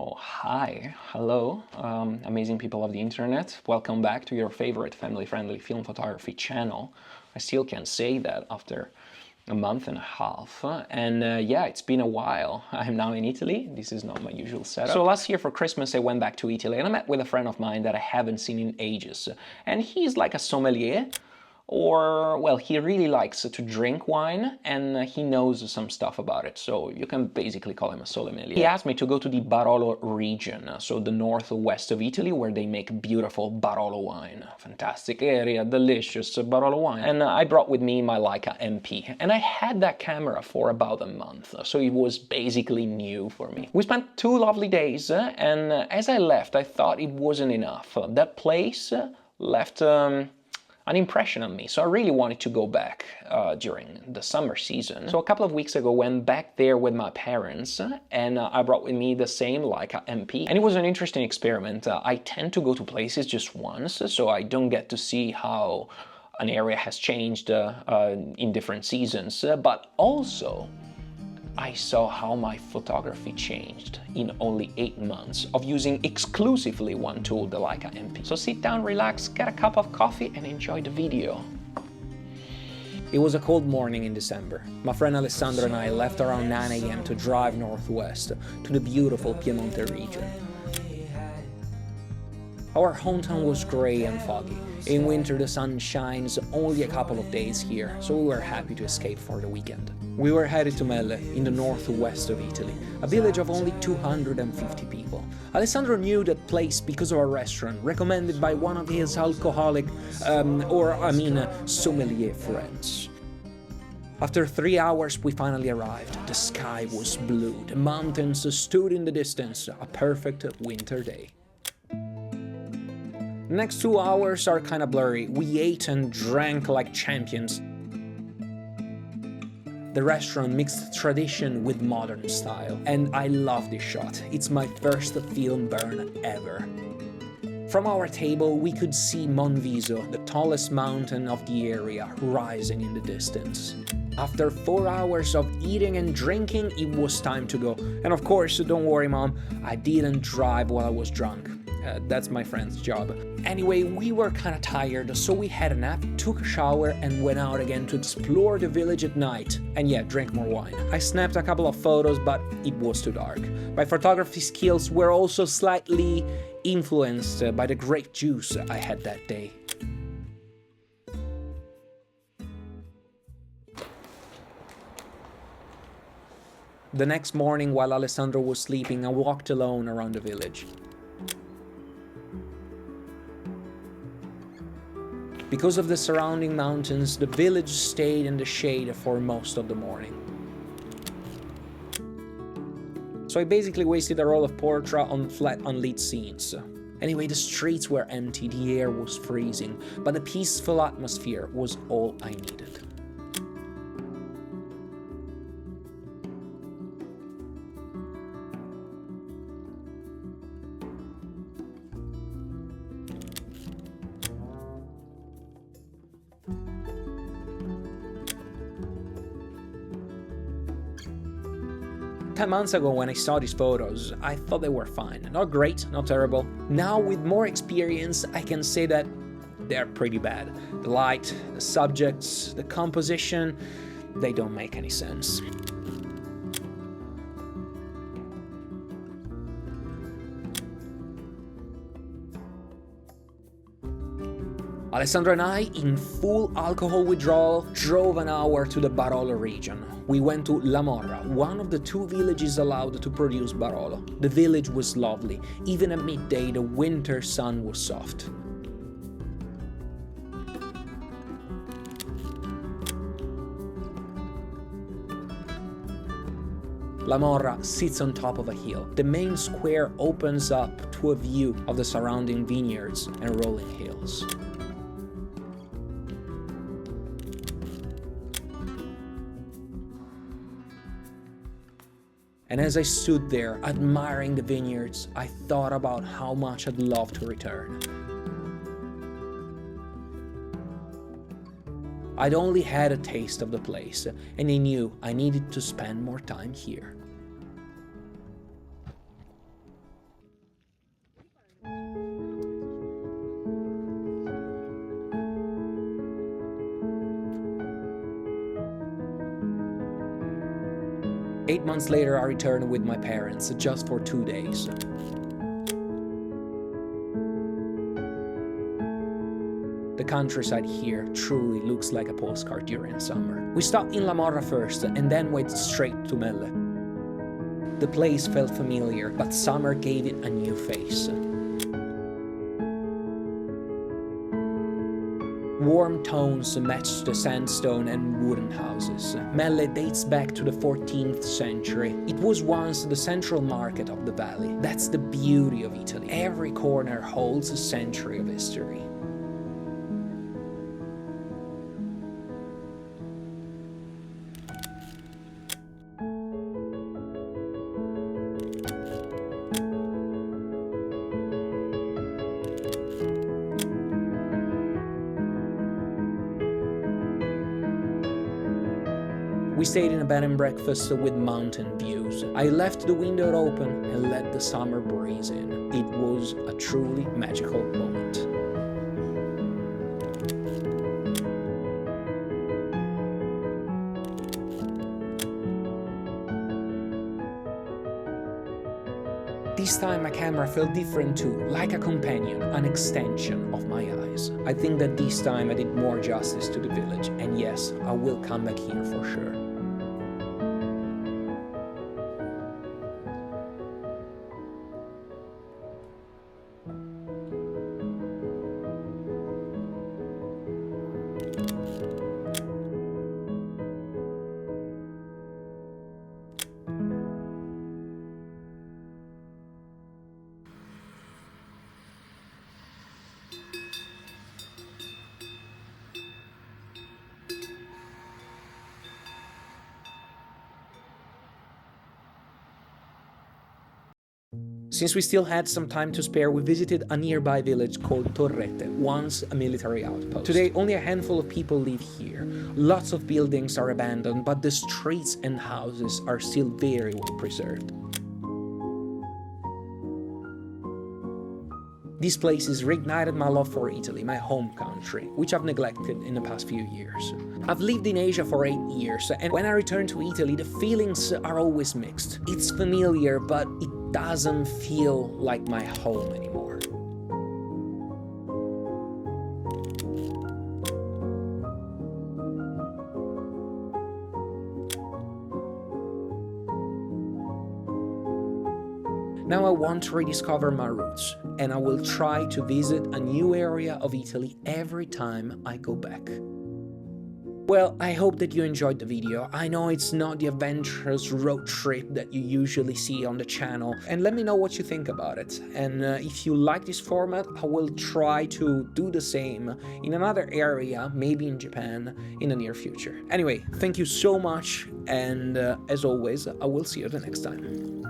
Oh, hi, hello, amazing people of the internet. Welcome back to your favorite family-friendly film photography channel. I still can't say that after a month and a half. Yeah, it's been a while. I'm now in Italy. This is not my usual setup. So last year for Christmas I went back to Italy and I met with a friend of mine that I haven't seen in ages. And he's like a sommelier. Or, well, he really likes to drink wine and he knows some stuff about it, so you can basically call him a sommelier. He asked me to go to the Barolo region, so the northwest of Italy, where they make beautiful Barolo wine. Fantastic area, delicious Barolo wine. And I brought with me my Leica MP, and I had that camera for about a month, so it was basically new for me. We spent 2 lovely days, and as I left, I thought it wasn't enough. That place left an impression on me, so I really wanted to go back during the summer season. So a couple of weeks ago went back there with my parents and I brought with me the same Leica MP, and it was an interesting experiment. I tend to go to places just once, so I don't get to see how an area has changed in different seasons, but also I saw how my photography changed in only 8 months of using exclusively one tool, the Leica MP. So sit down, relax, get a cup of coffee and enjoy the video. It was a cold morning in December. My friend Alessandro and I left around 9 AM to drive northwest to the beautiful Piemonte region. Our hometown was grey and foggy. In winter the sun shines only a couple of days here, so we were happy to escape for the weekend. We were headed to Mele, in the northwest of Italy, a village of only 250 people. Alessandro knew that place because of a restaurant recommended by one of his alcoholic, sommelier friends. After 3 hours we finally arrived. The sky was blue, the mountains stood in the distance, a perfect winter day. The next 2 hours are kinda blurry. We ate and drank like champions. The restaurant mixed tradition with modern style, and I love this shot. It's my first film burn ever. From our table we could see Monviso, the tallest mountain of the area, rising in the distance. After 4 hours of eating and drinking, it was time to go. And of course, don't worry mom, I didn't drive while I was drunk. That's my friend's job. Anyway, we were kinda tired, so we had a nap, took a shower and went out again to explore the village at night. And yeah, drank more wine. I snapped a couple of photos, but it was too dark. My photography skills were also slightly influenced by the grape juice I had that day. The next morning, while Alessandro was sleeping, I walked alone around the village. Because of the surrounding mountains, the village stayed in the shade for most of the morning. So I basically wasted a roll of Portra on flat unlit scenes. Anyway, the streets were empty, the air was freezing, but the peaceful atmosphere was all I needed. Ten months ago when I saw these photos, I thought they were fine. Not great, not terrible. Now with more experience, I can say that they're pretty bad. The light, the subjects, the composition, they don't make any sense. Alessandro and I, in full alcohol withdrawal, drove an hour to the Barolo region. We went to La Morra, one of the 2 villages allowed to produce Barolo. The village was lovely. Even at midday, the winter sun was soft. La Morra sits on top of a hill. The main square opens up to a view of the surrounding vineyards and rolling hills. And as I stood there, admiring the vineyards, I thought about how much I'd love to return. I'd only had a taste of the place, and I knew I needed to spend more time here. 8 months later, I returned with my parents, just for 2 days. The countryside here truly looks like a postcard during summer. We stopped in La Morra first, and then went straight to Mele. The place felt familiar, but summer gave it a new face. Warm tones matched the sandstone and wooden houses. Mele dates back to the 14th century. It was once the central market of the valley. That's the beauty of Italy. Every corner holds a century of history. We stayed in a bed and breakfast with mountain views. I left the window open and let the summer breeze in. It was a truly magical moment. This time my camera felt different too, like a companion, an extension of my eyes. I think that this time I did more justice to the village, and yes, I will come back here for sure. Since we still had some time to spare, we visited a nearby village called Torrette, once a military outpost. Today, only a handful of people live here. Lots of buildings are abandoned, but the streets and houses are still very well preserved. These places reignited my love for Italy, my home country, which I've neglected in the past few years. I've lived in Asia for 8 years, and when I return to Italy, the feelings are always mixed. It's familiar, but it doesn't feel like my home anymore. Now I want to rediscover my roots, and I will try to visit a new area of Italy every time I go back. Well, I hope that you enjoyed the video. I know it's not the adventurous road trip that you usually see on the channel, and let me know what you think about it. And if you like this format, I will try to do the same in another area, maybe in Japan, in the near future. Anyway, thank you so much, and as always, I will see you the next time.